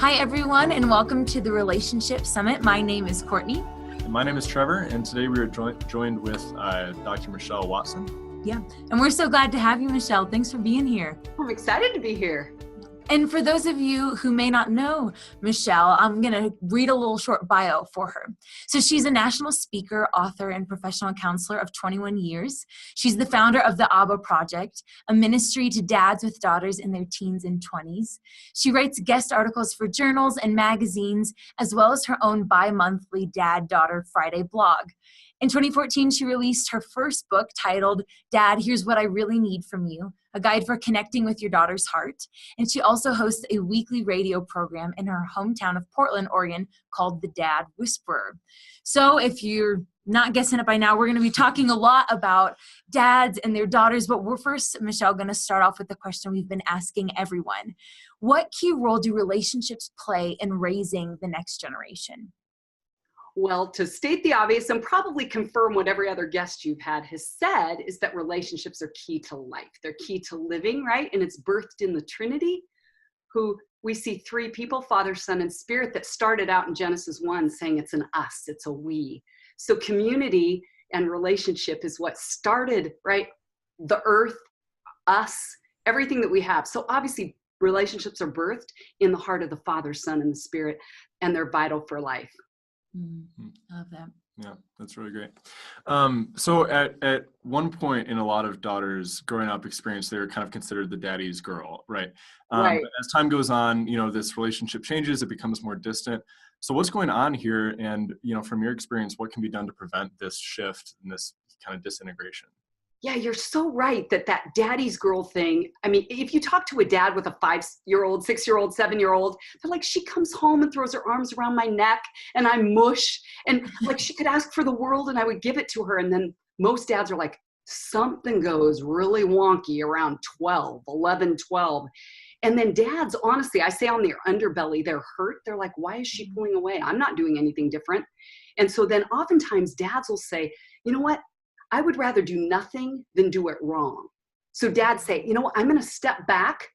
Hi, everyone, and welcome to the Relationship Summit. My name is Courtney. And my name is Trevor, and today we are joined with Dr. Michelle Watson. Yeah, and we're so glad to have you, Michelle. Thanks for being here. I'm excited to be here. And for those of you who may not know Michelle, I'm going to read a little short bio for her. So she's a national speaker, author, and professional counselor of 21 years. She's the founder of the ABBA Project, a ministry to dads with daughters in their teens and 20s. She writes guest articles for journals and magazines, as well as her own bi-monthly Dad-Daughter Friday blog. In 2014, she released her first book titled, Dad, Here's What I Really Need From You, a guide for connecting with your daughter's heart. And she also hosts a weekly radio program in her hometown of Portland, Oregon, called The Dad Whisperer. So if you're not guessing it by now, we're going to be talking a lot about dads and their daughters, but we're first, Michelle, going to start off with the question we've been asking everyone. What key role do relationships play in raising the next generation? Well, to state the obvious and probably confirm what every other guest you've had has said is that relationships are key to life. They're key to living, right? And it's birthed in the Trinity, who we see three people, Father, Son, and Spirit, that started out in Genesis 1 saying it's an us, it's a we. So community and relationship is what started, right? The earth, us, everything that we have. So obviously relationships are birthed in the heart of the Father, Son, and the Spirit, and they're vital for life. I love that. Yeah, that's really great. So at one point in a lot of daughters' growing up experience, they were kind of considered the daddy's girl, right? Right. But as time goes on, this relationship changes, it becomes more distant. So what's going on here? And, from your experience, what can be done to prevent this shift and this kind of disintegration? Yeah, you're so right that daddy's girl thing. I mean, if you talk to a dad with a 5-year-old, 6-year-old, 7-year-old, they're like, she comes home and throws her arms around my neck and I mush. And like, she could ask for the world and I would give it to her. And then most dads are like, something goes really wonky around 11, 12. And then dads, honestly, I say on their underbelly, they're hurt. They're like, why is she pulling away? I'm not doing anything different. And so then oftentimes dads will say, you know what? I would rather do nothing than do it wrong. So dads say, you know what, I'm going to step back.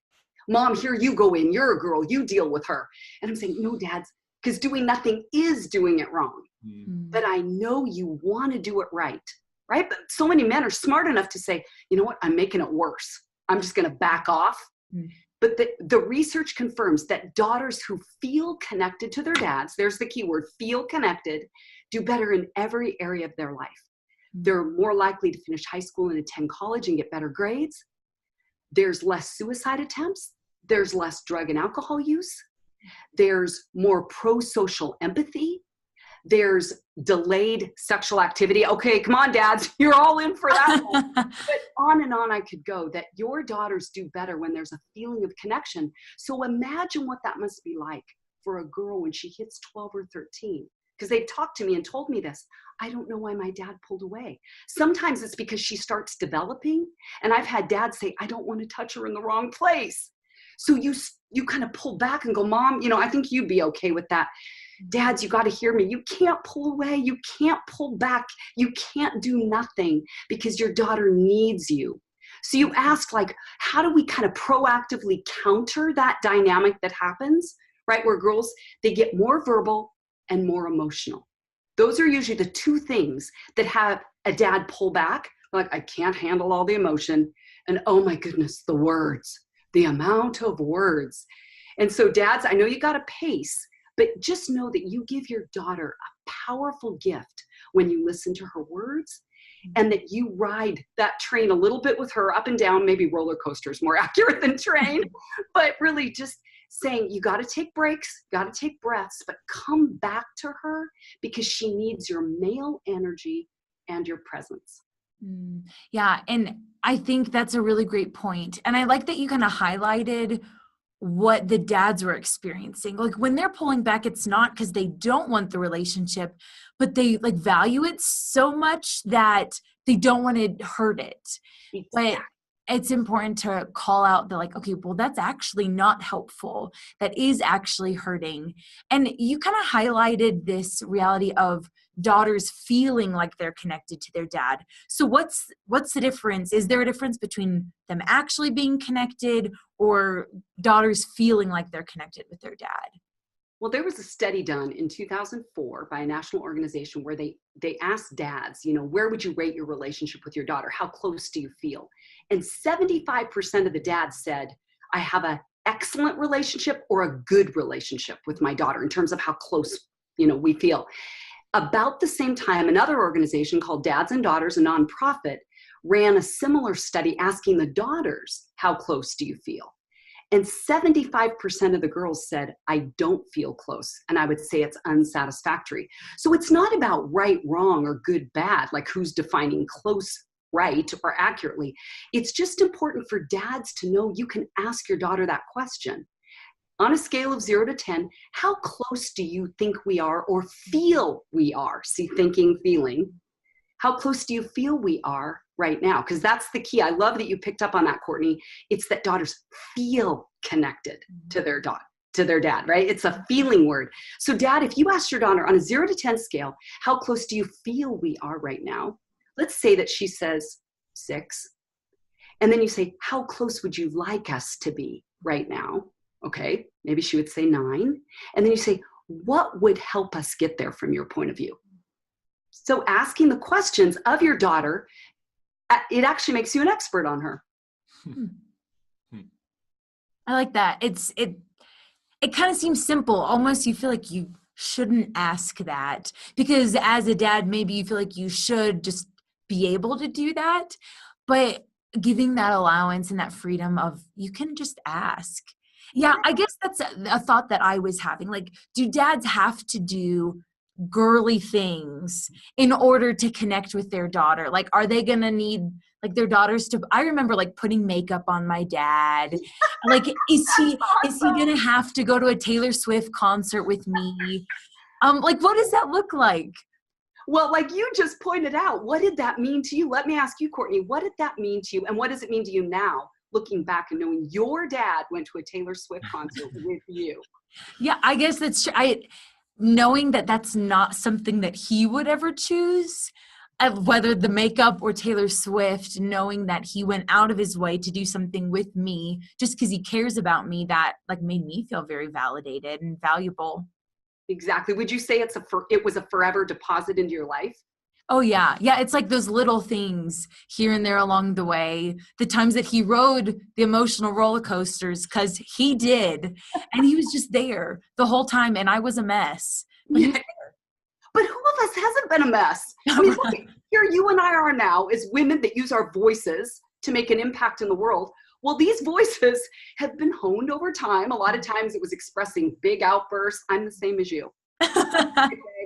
Mom, here you go in. You're a girl. You deal with her. And I'm saying, no, dads, because doing nothing is doing it wrong. But I know you want to do it right? But so many men are smart enough to say, you know what, I'm making it worse. I'm just going to back off. But the research confirms that daughters who feel connected to their dads, there's the key word, feel connected, do better in every area of their life. They're more likely to finish high school and attend college and get better grades. There's less suicide attempts. There's less drug and alcohol use. There's more pro-social empathy. There's delayed sexual activity. Okay, come on, dads, you're all in for that one. But on and on I could go, that your daughters do better when there's a feeling of connection. So imagine what that must be like for a girl when she hits 12 or 13. Because they've talked to me and told me this. I don't know why my dad pulled away. Sometimes it's because she starts developing. And I've had dads say, I don't want to touch her in the wrong place. So you kind of pull back and go, Mom, I think you'd be okay with that. Dads, you got to hear me. You can't pull away. You can't pull back. You can't do nothing because your daughter needs you. So you ask, like, how do we kind of proactively counter that dynamic that happens, right? Where girls, they get more verbal and more emotional. Those are usually the two things that have a dad pull back. Like, I can't handle all the emotion. And oh my goodness, the words, the amount of words. And so dads, I know you got to pace, but just know that you give your daughter a powerful gift when you listen to her words and that you ride that train a little bit with her up and down. Maybe roller coaster is more accurate than train, but really just saying you got to take breaks, got to take breaths, but come back to her because she needs your male energy and your presence. Yeah. And I think that's a really great point. And I like that you kind of highlighted what the dads were experiencing. Like when they're pulling back, it's not because they don't want the relationship, but they like value it so much that they don't want to hurt it. Exactly. But it's important to call out that like, okay, well, that's actually not helpful. That is actually hurting. And you kind of highlighted this reality of daughters feeling like they're connected to their dad. So what's the difference? Is there a difference between them actually being connected or daughters feeling like they're connected with their dad? Well, there was a study done in 2004 by a national organization where they asked dads, where would you rate your relationship with your daughter? How close do you feel? And 75% of the dads said, I have an excellent relationship or a good relationship with my daughter in terms of how close, we feel. About the same time, another organization called Dads and Daughters, a nonprofit, ran a similar study asking the daughters, how close do you feel? And 75% of the girls said, I don't feel close. And I would say it's unsatisfactory. So it's not about right, wrong, or good, bad, like who's defining close, right, or accurately. It's just important for dads to know you can ask your daughter that question. On a scale of 0 to 10, how close do you think we are or feel we are? See, thinking, feeling. How close do you feel we are right now? Because that's the key. I love that you picked up on that, Courtney. It's that daughters feel connected to their dad, right? It's a feeling word. So dad, if you ask your daughter on a 0 to 10 scale, how close do you feel we are right now? Let's say that she says 6. And then you say, how close would you like us to be right now? Okay, maybe she would say 9. And then you say, what would help us get there from your point of view? So asking the questions of your daughter, it actually makes you an expert on her. I like that. It kind of seems simple. Almost you feel like you shouldn't ask that because as a dad, maybe you feel like you should just be able to do that. But giving that allowance and that freedom of you can just ask. Yeah, I guess that's a thought that I was having. Like, do dads have to do girly things in order to connect with their daughter? Like, are they going to need like their daughters to, I remember like putting makeup on my dad. Like, is he going to have to go to a Taylor Swift concert with me? Like, what does that look like? Well, like you just pointed out, what did that mean to you? Let me ask you, Courtney, what did that mean to you? And what does it mean to you now? Looking back and knowing your dad went to a Taylor Swift concert with you. Yeah, I guess that's true. Knowing that that's not something that he would ever choose, whether the makeup or Taylor Swift, knowing that he went out of his way to do something with me just because he cares about me, that like made me feel very validated and valuable. Exactly. Would you say it was a forever deposit into your life? Oh, yeah. Yeah, it's like those little things here and there along the way. The times that he rode the emotional roller coasters, because he did. And he was just there the whole time. And I was a mess. But, yeah. But who of us hasn't been a mess? I mean, look, here you and I are now as women that use our voices to make an impact in the world. Well, these voices have been honed over time. A lot of times it was expressing big outbursts. I'm the same as you.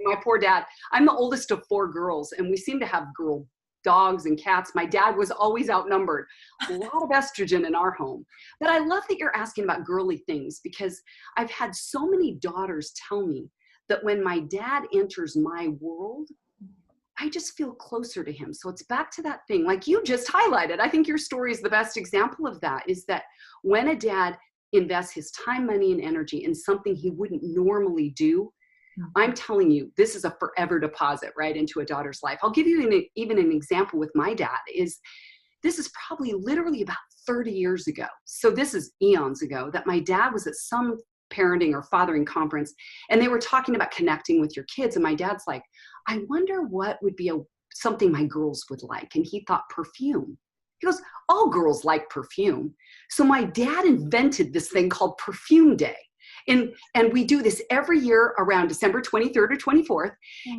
My poor dad. I'm the oldest of 4 girls, and we seem to have girl dogs and cats. My dad was always outnumbered. A lot of estrogen in our home. But I love that you're asking about girly things because I've had so many daughters tell me that when my dad enters my world, I just feel closer to him. So it's back to that thing like you just highlighted. I think your story is the best example of that, is that when a dad invests his time, money, and energy in something he wouldn't normally do, I'm telling you, this is a forever deposit right into a daughter's life. I'll give you even an example with my dad. This is probably literally about 30 years ago. So this is eons ago that my dad was at some parenting or fathering conference and they were talking about connecting with your kids. And my dad's like, I wonder what would be something my girls would like. And he thought perfume. He goes, all girls like perfume. So my dad invented this thing called Perfume Day. And we do this every year around December 23rd or 24th.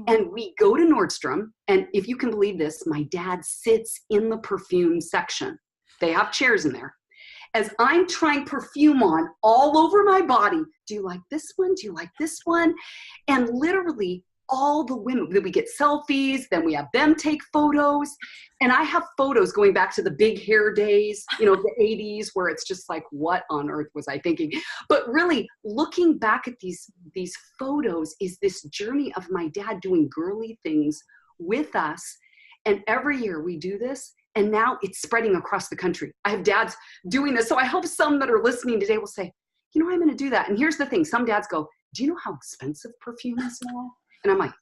And we go to Nordstrom. And if you can believe this, my dad sits in the perfume section. They have chairs in there. As I'm trying perfume on all over my body, do you like this one? Do you like this one? And literally all the women, we get selfies, then we have them take photos. And I have photos going back to the big hair days, the 80s, where it's just like, what on earth was I thinking? But really looking back at these photos is this journey of my dad doing girly things with us. And every year we do this. And now it's spreading across the country. I have dads doing this. So I hope some that are listening today will say, I'm going to do that. And here's the thing. Some dads go, do you know how expensive perfume is now? And I'm like,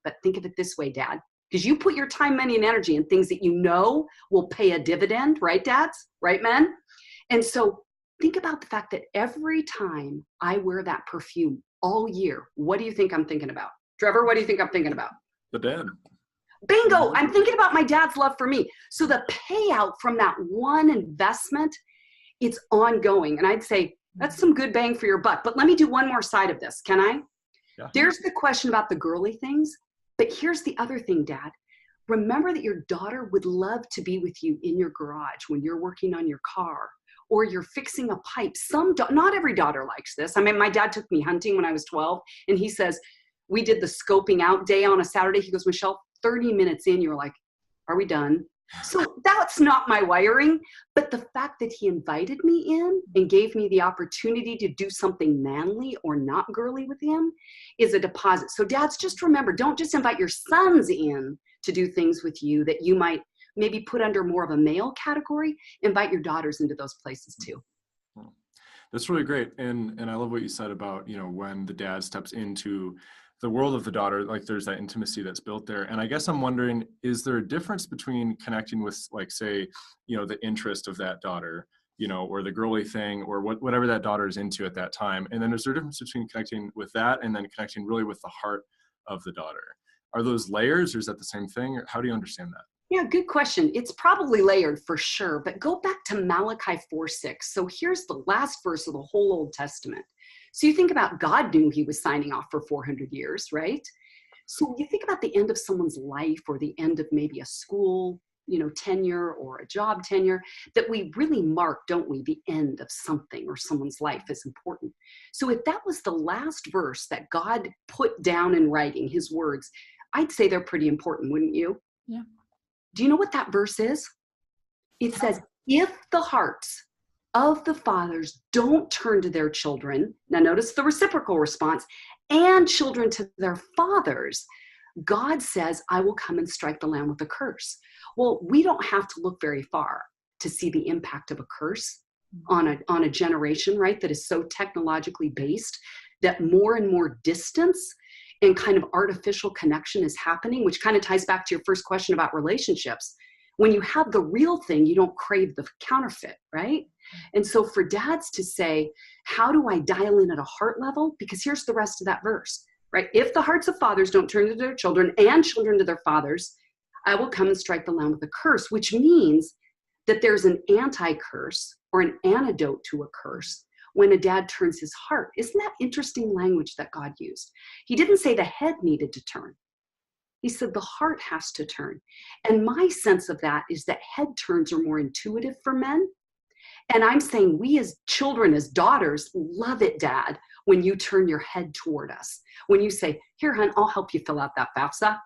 but think of it this way, Dad, because you put your time, money, and energy in things that will pay a dividend, right, dads? Right, men? And so think about the fact that every time I wear that perfume, all year, what do you think I'm thinking about? Trevor, what do you think I'm thinking about? The dad. Bingo! I'm thinking about my dad's love for me. So the payout from that one investment, it's ongoing. And I'd say that's some good bang for your buck. But let me do one more side of this. Can I? Yeah. There's the question about the girly things. But here's the other thing, Dad. Remember that your daughter would love to be with you in your garage when you're working on your car or you're fixing a pipe. Not every daughter likes this. I mean, my dad took me hunting when I was 12, and he says, we did the scoping out day on a Saturday. He goes, Michelle, 30 minutes in, you're like, are we done? So that's not my wiring. But the fact that he invited me in and gave me the opportunity to do something manly or not girly with him is a deposit. So dads, just remember, don't just invite your sons in to do things with you that you might maybe put under more of a male category. Invite your daughters into those places too. That's really great. And I love what you said about, when the dad steps into the world of the daughter, like there's that intimacy that's built there. And I guess I'm wondering, is there a difference between connecting with, like, say, the interest of that daughter, or the girly thing, or whatever that daughter is into at that time? And then is there a difference between connecting with that and then connecting really with the heart of the daughter? Are those layers, or is that the same thing? Or how do you understand that? Yeah, good question. It's probably layered for sure, but go back to Malachi 4:6. So here's the last verse of the whole Old Testament. So you think about, God knew he was signing off for 400 years, right? So you think about the end of someone's life or the end of maybe a school, tenure or a job tenure, that we really mark, don't we? The end of something or someone's life is important. So if that was the last verse that God put down in writing, his words, I'd say they're pretty important, wouldn't you? Yeah. Do you know what that verse is? It says, if the hearts of the fathers don't turn to their children, now notice the reciprocal response, and children to their fathers, God says, I will come and strike the land with a curse. Well, we don't have to look very far to see the impact of a curse on a generation, right, that is so technologically based that more and more distance and kind of artificial connection is happening, which kind of ties back to your first question about relationships. When you have the real thing, you don't crave the counterfeit, right? And so for dads to say, how do I dial in at a heart level? Because here's the rest of that verse, right? If the hearts of fathers don't turn to their children and children to their fathers, I will come and strike the land with a curse, which means that there's an anti-curse or an antidote to a curse when a dad turns his heart. Isn't that interesting language that God used? He didn't say the head needed to turn. He said the heart has to turn. And my sense of that is that head turns are more intuitive for men. And I'm saying we as children, as daughters, love it, Dad, when you turn your head toward us. When you say, here, hon, I'll help you fill out that FAFSA.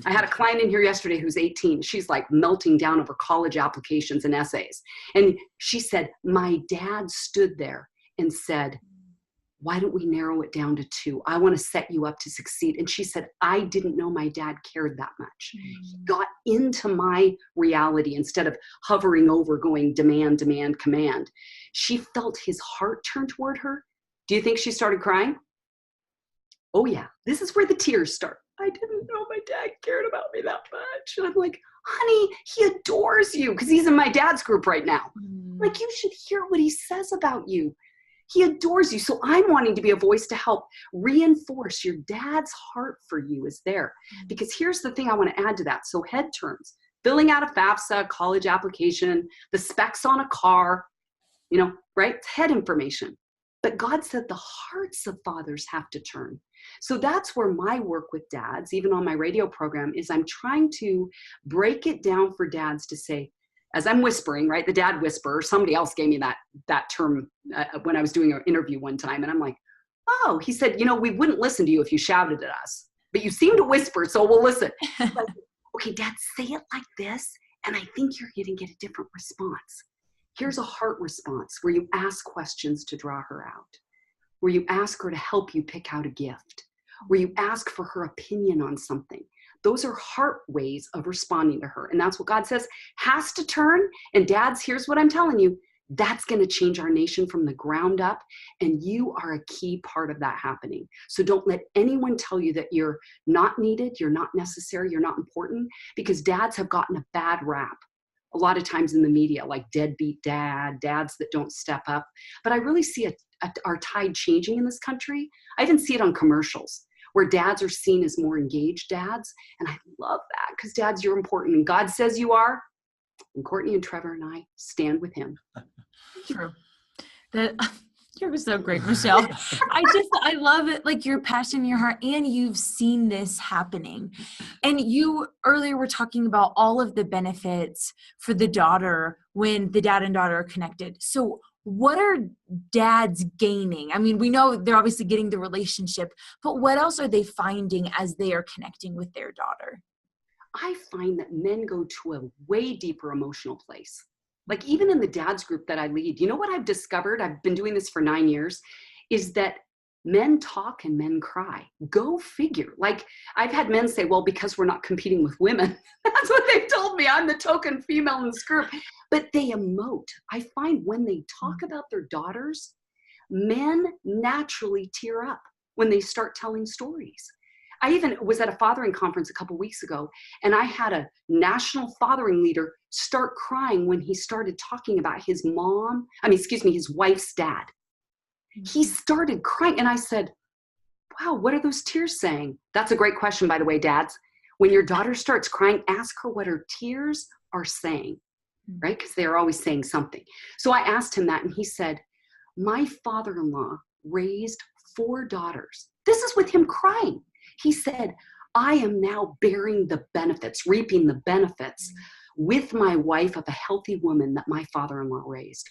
I had a client in here yesterday who's 18. She's like melting down over college applications and essays. And she said, my dad stood there and said, why don't we narrow it down to 2? I want to set you up to succeed. And she said, I didn't know my dad cared that much. He got into my reality instead of hovering over going demand, demand, command. She felt his heart turn toward her. Do you think she started crying? Oh yeah, this is where the tears start. I didn't know my dad cared about me that much. And I'm like, honey, he adores you, because he's in my dad's group right now. Like, you should hear what he says about you. He adores you. So I'm wanting to be a voice to help reinforce your dad's heart for you is there. Because here's the thing I want to add to that. So head turns, filling out a FAFSA, college application, the specs on a car, right? It's head information. But God said the hearts of fathers have to turn. So that's where my work with dads, even on my radio program, is I'm trying to break it down for dads to say, as I'm whispering, right, the dad whisperer, somebody else gave me that term when I was doing an interview one time. And I'm like, oh, he said, we wouldn't listen to you if you shouted at us, but you seem to whisper, so we'll listen. Like, okay, Dad, say it like this, and I think you're going to get a different response. Here's a heart response where you ask questions to draw her out, where you ask her to help you pick out a gift, where you ask for her opinion on something. Those are heart ways of responding to her. And that's what God says has to turn. And dads, here's what I'm telling you. That's going to change our nation from the ground up. And you are a key part of that happening. So don't let anyone tell you that you're not needed, you're not necessary, you're not important, because dads have gotten a bad rap a lot of times in the media, like deadbeat dad, dads that don't step up. But I really see our tide changing in this country. I even see it on commercials where dads are seen as more engaged dads. And I love that because dads, you're important. And God says you are. And Courtney and Trevor and I stand with him. True. You're so great, Michelle. I love it, like your passion, your heart, and you've seen this happening. And you earlier were talking about all of the benefits for the daughter when the dad and daughter are connected. So what are dads gaining? I mean, we know they're obviously getting the relationship, but what else are they finding as they are connecting with their daughter? I find that men go to a way deeper emotional place. Like even in the dads group that I lead, you know what I've discovered? I've been doing this for 9 years, is that men talk and men cry. Go figure. Like I've had men say, well, because we're not competing with women. That's what they've told me. I'm the token female in this group. But they emote. I find when they talk about their daughters, men naturally tear up when they start telling stories. I even was at a fathering conference a couple weeks ago, and I had a national fathering leader start crying when he started talking about his wife's dad. He started crying, and I said, wow, what are those tears saying? That's a great question, by the way, dads. When your daughter starts crying, ask her what her tears are saying, right? Because they're always saying something. So I asked him that, and he said, my father-in-law raised 4 daughters. This is with him crying. He said, I am now bearing the benefits, reaping the benefits with my wife of a healthy woman that my father-in-law raised.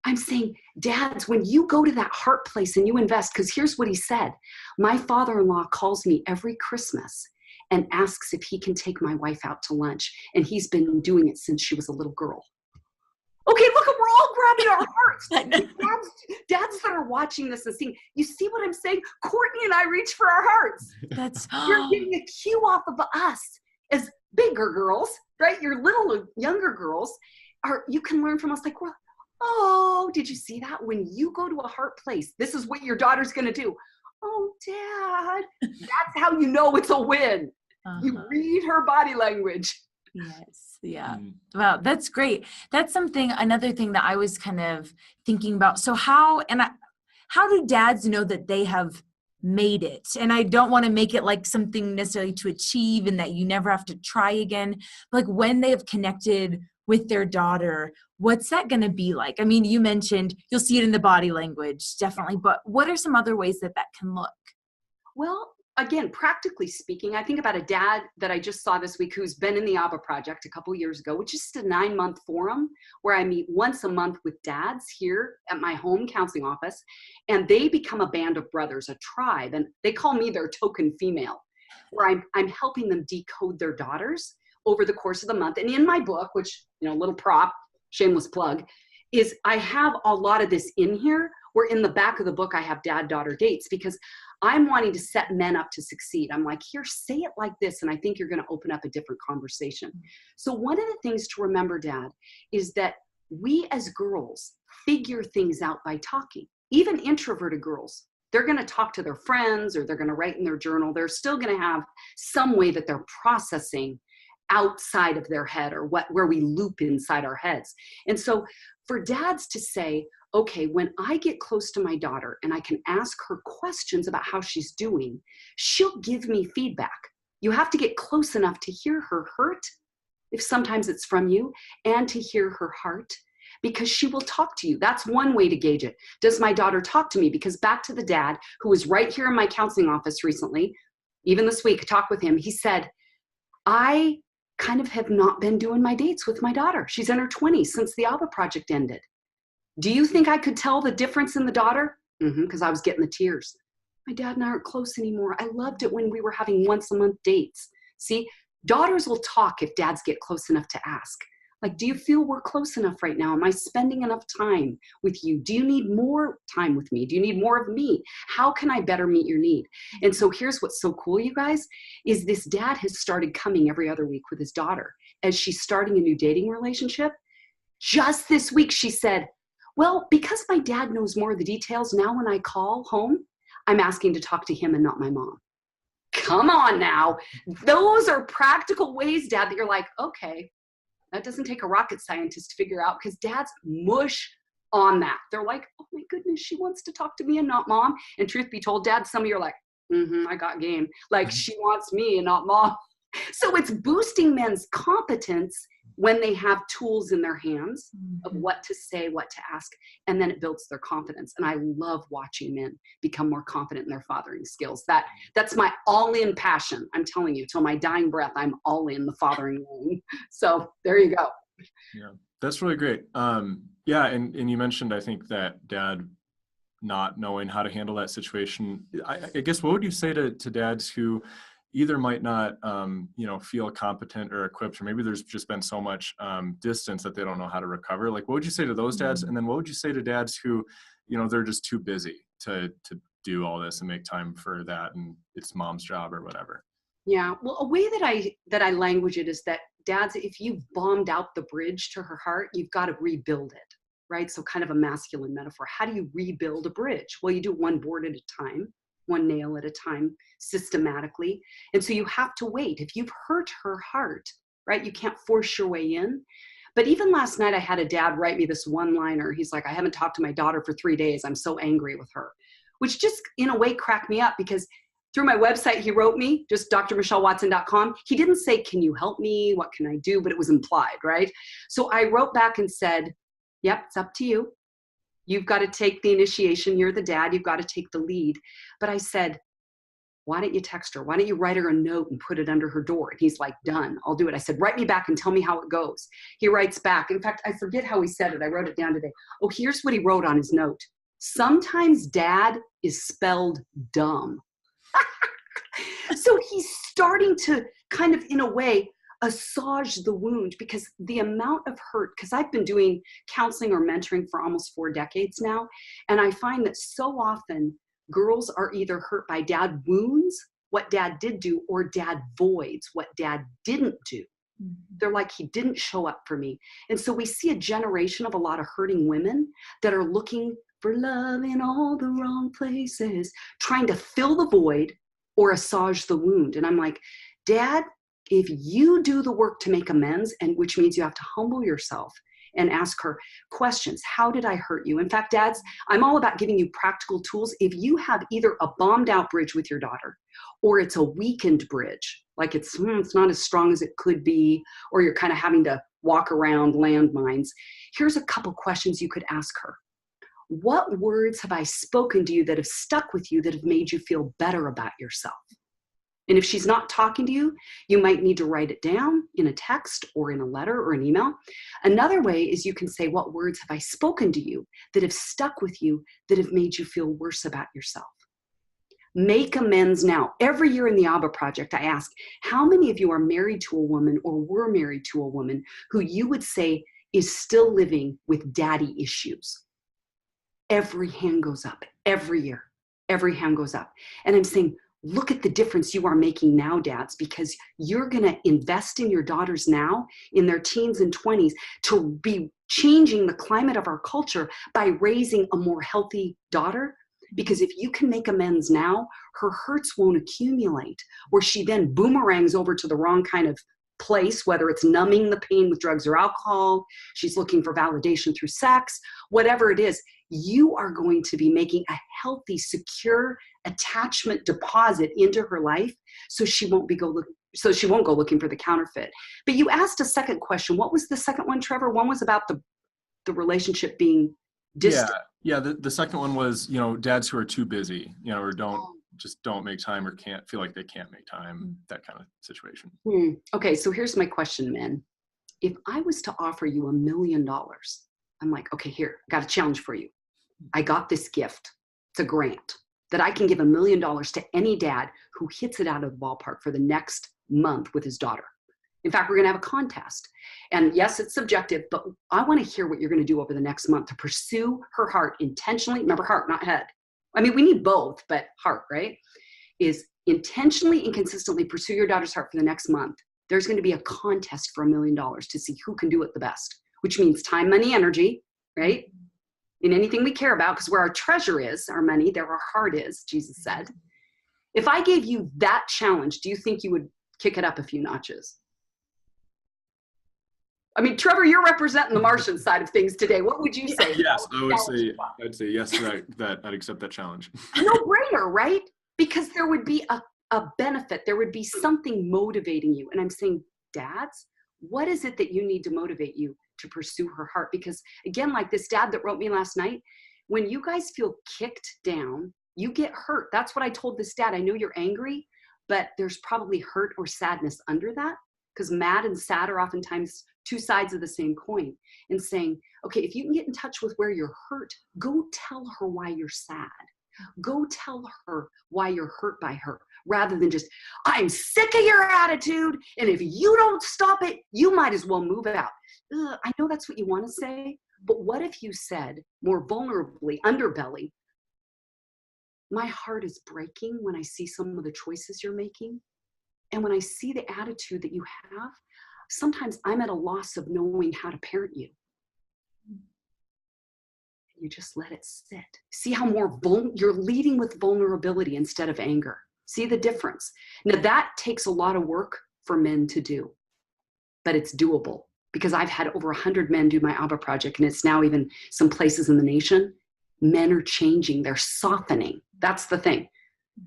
I'm saying, dads, when you go to that heart place and you invest, because here's what he said. My father-in-law calls me every Christmas and asks if he can take my wife out to lunch. And he's been doing it since she was a little girl. Okay, look, we're all grabbing our hearts. Dads that are watching this and seeing, you see what I'm saying? Courtney and I reach for our hearts. You're getting a cue off of us as bigger girls, right? Your little younger girls you can learn from us like, well, oh, did you see that? When you go to a heart place, this is what your daughter's going to do. Oh, Dad, that's how you know it's a win. You read her body language. Yes. Yeah. Wow. That's great. That's another thing that I was kind of thinking about. So how do dads know that they have made it? And I don't want to make it like something necessarily to achieve and that you never have to try again. But like when they have connected with their daughter, what's that going to be like? I mean, you mentioned you'll see it in the body language, definitely. But what are some other ways that can look? Well, again, practically speaking, I think about a dad that I just saw this week who's been in the ABBA project a couple years ago, which is just a 9-month forum where I meet once a month with dads here at my home counseling office, and they become a band of brothers, a tribe, and they call me their token female, where I'm helping them decode their daughters over the course of the month. And in my book, which, little prop, shameless plug, is I have a lot of this in here, where in the back of the book I have dad-daughter dates, because I'm wanting to set men up to succeed. I'm like, here, say it like this, and I think you're going to open up a different conversation. So one of the things to remember, Dad, is that we as girls figure things out by talking. Even introverted girls, they're going to talk to their friends or they're going to write in their journal. They're still going to have some way that they're processing outside of their head or where we loop inside our heads. And so for dads to say, okay, when I get close to my daughter and I can ask her questions about how she's doing, she'll give me feedback. You have to get close enough to hear her hurt, if sometimes it's from you, and to hear her heart, because she will talk to you. That's one way to gauge it. Does my daughter talk to me? Because back to the dad who was right here in my counseling office recently, even this week, talked with him. He said, I kind of have not been doing my dates with my daughter. She's in her 20s since the ABBA project ended. Do you think I could tell the difference in the daughter? Because I was getting the tears. My dad and I aren't close anymore. I loved it when we were having once a month dates. See, daughters will talk if dads get close enough to ask. Like, do you feel we're close enough right now? Am I spending enough time with you? Do you need more time with me? Do you need more of me? How can I better meet your need? And so here's what's so cool, you guys, is this dad has started coming every other week with his daughter as she's starting a new dating relationship. Just this week, she said, well, because my dad knows more of the details, now when I call home, I'm asking to talk to him and not my mom. Come on now. Those are practical ways, Dad, that you're like, okay, That doesn't take a rocket scientist to figure out, because dads mush on that. They're like, oh my goodness, she wants to talk to me and not mom. And truth be told, dad, some of you are like, I got game. Like, she wants me and not mom. So it's boosting men's competence when they have tools in their hands of what to say, what to ask, and then it builds their confidence. And I love watching men become more confident in their fathering skills. That's my all-in passion. I'm telling you, till my dying breath, I'm all in the fathering lane. So there you go. Yeah, that's really great. Yeah, and you mentioned, I think, that dad not knowing how to handle that situation. I guess, what would you say to dads who either might not, feel competent or equipped, or maybe there's just been so much distance that they don't know how to recover? Like, what would you say to those dads? And then what would you say to dads who, they're just too busy to do all this and make time for that, and it's mom's job or whatever? Yeah, well, a way that I language it is that, dads, if you've bombed out the bridge to her heart, you've got to rebuild it, right? So kind of a masculine metaphor. How do you rebuild a bridge? Well, you do one board at a time, one nail at a time, systematically. And so you have to wait. If you've hurt her heart, right, you can't force your way in. But even last night, I had a dad write me this one-liner. He's like, I haven't talked to my daughter for 3 days. I'm so angry with her, which just in a way cracked me up, because through my website, he wrote me, just drmichellewatson.com. He didn't say, can you help me? What can I do? But it was implied, right? So I wrote back and said, yep, it's up to you. You've got to take the initiation. You're the dad. You've got to take the lead. But I said, why don't you text her? Why don't you write her a note and put it under her door? And he's like, done, I'll do it. I said, write me back and tell me how it goes. He writes back. In fact, I forget how he said it. I wrote it down today. Oh, here's what he wrote on his note. Sometimes dad is spelled dumb. So he's starting to kind of, in a way, assuage the wound, because the amount of hurt, because I've been doing counseling or mentoring for almost 4 decades now, and I find that so often girls are either hurt by dad wounds, what dad did do, or dad voids, what dad didn't do. They're like, he didn't show up for me. And so we see a generation of a lot of hurting women that are looking for love in all the wrong places, trying to fill the void or assuage the wound. And I'm like, dad, if you do the work to make amends, and which means you have to humble yourself and ask her questions. How did I hurt you? In fact, dads, I'm all about giving you practical tools. If you have either a bombed out bridge with your daughter, or it's a weakened bridge, like it's not as strong as it could be, or you're kind of having to walk around landmines, here's a couple questions you could ask her. What words have I spoken to you that have stuck with you, that have made you feel better about yourself? And if she's not talking to you, you might need to write it down in a text or in a letter or an email. Another way is you can say, what words have I spoken to you that have stuck with you, that have made you feel worse about yourself? Make amends now. Every year in the ABBA Project, I ask, how many of you are married to a woman or were married to a woman who you would say is still living with daddy issues? Every hand goes up. Every year, every hand goes up. And I'm saying, look at the difference you are making now, dads, because you're going to invest in your daughters now, in their teens and 20s, to be changing the climate of our culture by raising a more healthy daughter. Because if you can make amends now, her hurts won't accumulate, where she then boomerangs over to the wrong kind of place, whether it's numbing the pain with drugs or alcohol, she's looking for validation through sex, whatever it is. You are going to be making a healthy, secure attachment deposit into her life, so she won't go looking for the counterfeit. But you asked a second question. What was the second one, Trevor? One was about the relationship being distant. Yeah. The second one was, dads who are too busy, or don't make time, or feel like they can't make time, that kind of situation. Okay, so here's my question, men. If I was to offer you $1 million, I'm like, okay, here, I got a challenge for you. I got this gift. It's a grant that I can give $1 million to any dad who hits it out of the ballpark for the next month with his daughter. In fact, we're going to have a contest. And yes, it's subjective, but I want to hear what you're going to do over the next month to pursue her heart intentionally. Remember, heart, not head. I mean, we need both, but heart, right? Is intentionally and consistently pursue your daughter's heart for the next month. There's going to be a contest for $1 million to see who can do it the best, which means time, money, energy, right? In anything we care about, because where our treasure is, our money, there our heart is, Jesus said. If I gave you that challenge, do you think you would kick it up a few notches? I mean, Trevor, you're representing the Martian side of things today. What would you say? Yes, I'd say yes to that. I'd accept that challenge. No brainer, right? Because there would be a benefit. There would be something motivating you. And I'm saying, dads, what is it that you need to motivate you to pursue her heart? Because again, like this dad that wrote me last night, when you guys feel kicked down, you get hurt. That's what I told this dad. I know you're angry, but there's probably hurt or sadness under that, because mad and sad are oftentimes two sides of the same coin. And saying, okay, if you can get in touch with where you're hurt, go tell her why you're sad. Go tell her why you're hurt by her, rather than just, I'm sick of your attitude, and if you don't stop it, you might as well move out. I know that's what you want to say, but what if you said more vulnerably, underbelly, my heart is breaking when I see some of the choices you're making. And when I see the attitude that you have, sometimes I'm at a loss of knowing how to parent you. You just let it sit. See how you're leading with vulnerability instead of anger. See the difference? Now that takes a lot of work for men to do, but it's doable, because I've had over 100 men do my ABBA project, and it's now even some places in the nation. Men are changing, they're softening. That's the thing.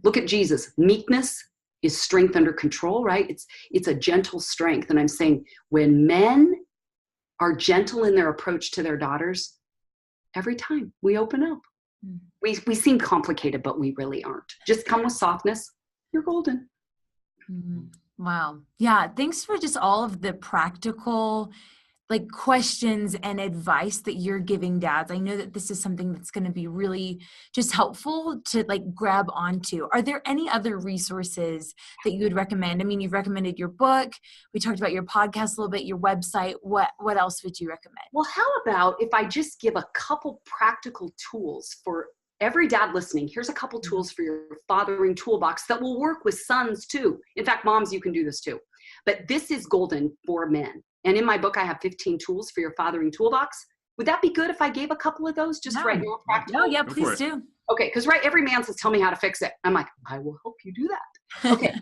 Look at Jesus. Meekness is strength under control, right? It's a gentle strength. And I'm saying, when men are gentle in their approach to their daughters, every time we open up, we seem complicated, but we really aren't. Just come with softness. You're golden. Wow. Yeah. Thanks for just all of the practical questions and advice that you're giving dads. I know that this is something that's going to be really just helpful to grab onto. Are there any other resources that you would recommend? I mean, you've recommended your book. We talked about your podcast a little bit, your website. What else would you recommend? Well, how about if I just give a couple practical tools for every dad listening? Here's a couple tools for your fathering toolbox that will work with sons too. In fact, moms, you can do this too. But this is golden for men. And in my book, I have 15 tools for your fathering toolbox. Would that be good if I gave a couple of those just right now? Practical? No, yeah, please do. Okay, because every man says, tell me how to fix it. I'm like, I will help you do that. Okay,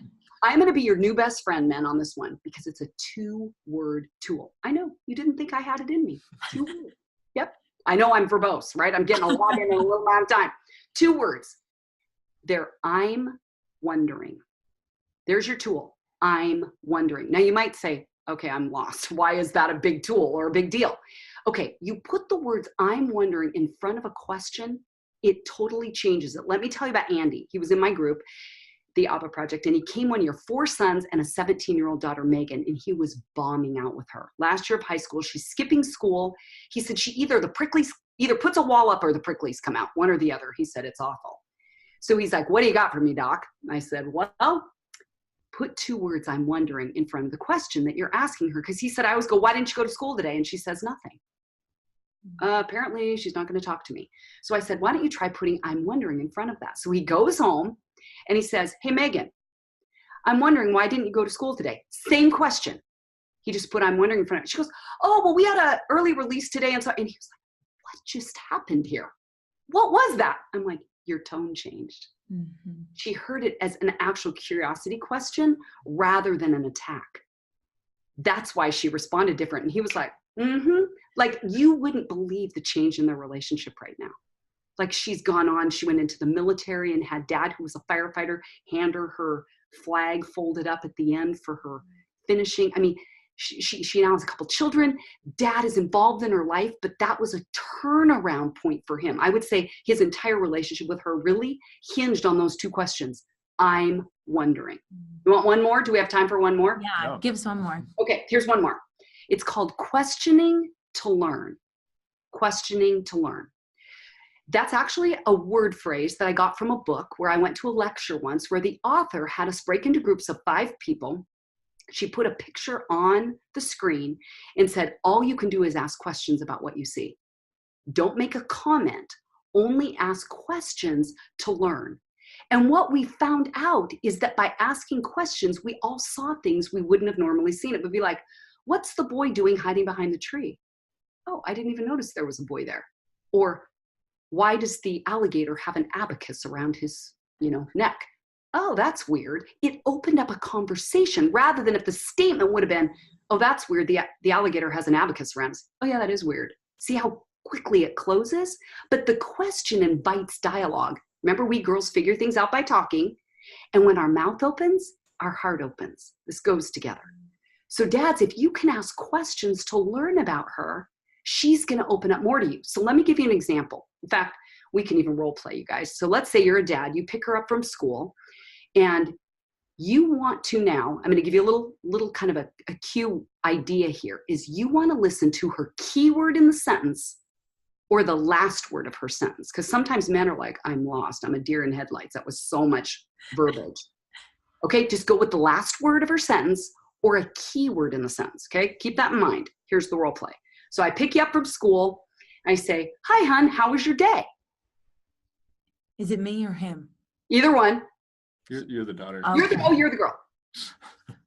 I'm going to be your new best friend, men, on this one, because it's a 2-word tool. I know, you didn't think I had it in me. 2 words. Yep, I know I'm verbose, right? I'm getting a lot in a little amount of time. 2 words. I'm wondering. There's your tool. I'm wondering. Now you might say, okay, I'm lost. Why is that a big tool or a big deal? Okay, you put the words I'm wondering in front of a question, it totally changes it. Let me tell you about Andy. He was in my group, the ABBA Project, and he came one year, 4 sons and a 17-year-old daughter, Megan, and he was bombing out with her. Last year of high school, she's skipping school. He said she either puts a wall up or the pricklies come out, one or the other. He said, it's awful. So he's like, what do you got for me, Doc? I said, well, put 2 words, I'm wondering, in front of the question that you're asking her. Because he said, I always go, why didn't you go to school today? And she says nothing. Apparently, she's not going to talk to me. So I said, why don't you try putting I'm wondering in front of that? So he goes home and he says, hey, Megan, I'm wondering, why didn't you go to school today? Same question. He just put I'm wondering in front of it. She goes, oh, well, we had an early release today. And he was like, what just happened here? What was that? I'm like, your tone changed. Mm-hmm. She heard it as an actual curiosity question rather than an attack. That's why she responded different. And he was like, like, you wouldn't believe the change in their relationship right now. Like, she's gone on, she went into the military and had dad, who was a firefighter, hand her flag folded up at the end for her finishing. I mean, she now has a couple children. Dad is involved in her life, but that was a turnaround point for him. I would say his entire relationship with her really hinged on those 2 questions. I'm wondering. You want one more? Do we have time for one more? Yeah, no. Give us one more. Okay, here's one more. It's called questioning to learn. Questioning to learn. That's actually a word phrase that I got from a book where I went to a lecture once where the author had us break into groups of 5 people. She put a picture on the screen and said, all you can do is ask questions about what you see. Don't make a comment, only ask questions to learn. And what we found out is that by asking questions, we all saw things we wouldn't have normally seen. It would be like, what's the boy doing hiding behind the tree? Oh, I didn't even notice there was a boy there. Or why does the alligator have an abacus around his, neck? oh, that's weird. It opened up a conversation rather than if the statement would have been, oh, that's weird. The alligator has an abacus around his. Oh yeah, that is weird. See how quickly it closes? But the question invites dialogue. Remember, we girls figure things out by talking. And when our mouth opens, our heart opens. This goes together. So dads, if you can ask questions to learn about her, she's going to open up more to you. So let me give you an example. In fact, we can even role play, you guys. So let's say you're a dad, you pick her up from school, and you want to now, I'm going to give you a little kind of a cue idea here, is you want to listen to her keyword in the sentence or the last word of her sentence. Because sometimes men are like, I'm lost. I'm a deer in headlights. That was so much verbiage. Okay, just go with the last word of her sentence or a keyword in the sentence. Okay, keep that in mind. Here's the role play. So I pick you up from school. I say, hi, hon, how was your day? Is it me or him? Either one. You're the daughter. Okay. You're the girl.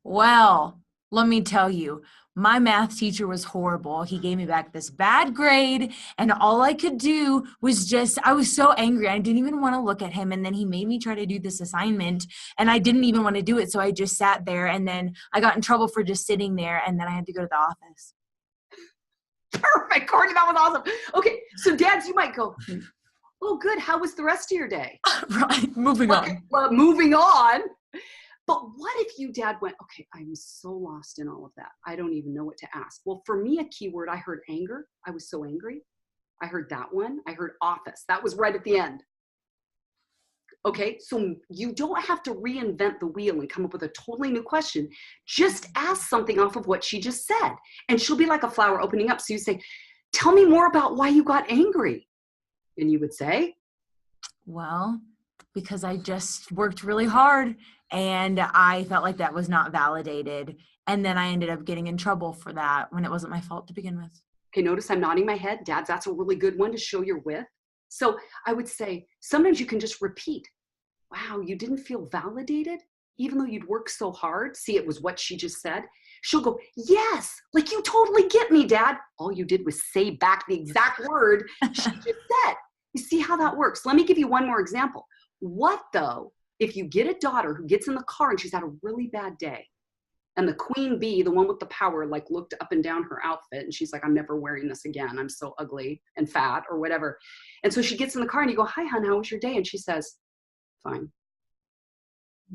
Well, let me tell you, my math teacher was horrible. He gave me back this bad grade, and all I could do was I was so angry. I didn't even want to look at him, and then he made me try to do this assignment, and I didn't even want to do it, so I just sat there, and then I got in trouble for just sitting there, and then I had to go to the office. Perfect, Courtney, that was awesome. Okay, so dads, you might go, oh, good. How was the rest of your day? Right, moving on. Well, moving on. But what if you, dad, went, okay, I'm so lost in all of that. I don't even know what to ask. Well, for me, a keyword, I heard anger. I was so angry. I heard that one. I heard office. That was right at the end. Okay, so you don't have to reinvent the wheel and come up with a totally new question. Just ask something off of what she just said. And she'll be like a flower opening up. So you say, tell me more about why you got angry. And you would say, well, because I just worked really hard and I felt like that was not validated. And then I ended up getting in trouble for that when it wasn't my fault to begin with. Okay, notice I'm nodding my head. Dads, that's a really good one to show your with. So I would say, sometimes you can just repeat, wow, you didn't feel validated, even though you'd worked so hard. See, it was what she just said. She'll go, yes, like you totally get me, Dad. All you did was say back the exact word she just said. You see how that works? Let me give you one more example. What though, if you get a daughter who gets in the car and she's had a really bad day, and the queen bee, the one with the power, like looked up and down her outfit and she's like, I'm never wearing this again. I'm so ugly and fat or whatever. And so she gets in the car and you go, hi, hon, how was your day? And she says, fine.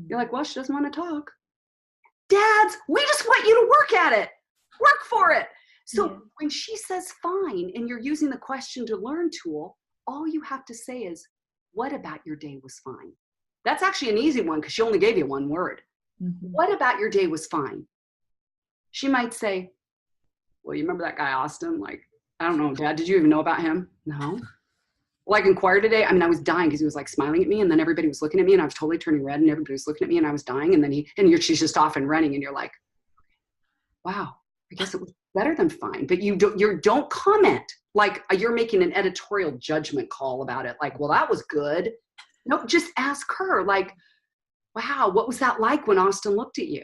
You're like, well, she doesn't want to talk. Dads, we just want you to work at it. Work for it. So when she says fine and you're using the question to learn tool, all you have to say is, what about your day was fine? That's actually an easy one because she only gave you one word. Mm-hmm. What about your day was fine? She might say, well, you remember that guy, Austin? Like, I don't know, Dad, did you even know about him? No. Like in choir today, I mean, I was dying because he was like smiling at me and then everybody was looking at me and I was totally turning red and everybody was looking at me and I was dying. And then she's just off and running and you're like, wow, I guess it was better than fine. But you don't comment like you're making an editorial judgment call about it. Like, well, that was good. No, just ask her like, wow, what was that like when Austin looked at you?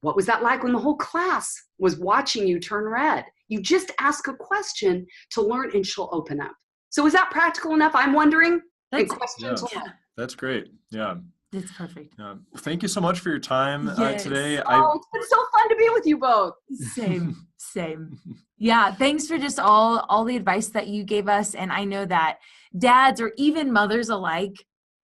What was that like when the whole class was watching you turn red? You just ask a question to learn and she'll open up. So is that practical enough? I'm wondering. That's great. Yeah. That's perfect. Thank you so much for your time today. It's been so fun to be with you both. Same. Yeah. Thanks for just all the advice that you gave us. And I know that dads or even mothers alike,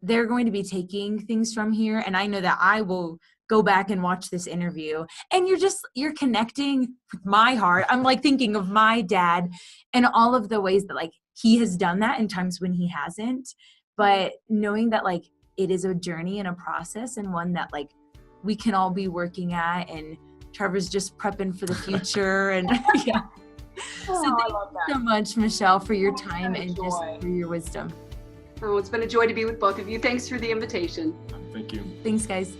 they're going to be taking things from here. And I know that I will go back and watch this interview and you're connecting with my heart. I'm like thinking of my dad and all of the ways that like he has done that in times when he hasn't, but knowing that like it is a journey and a process and one that like we can all be working at, and Trevor's just prepping for the future. And yeah. So thank you so much, Michelle, for your time and just for your wisdom. Oh, it's been a joy to be with both of you. Thanks for the invitation. Thank you. Thanks, guys.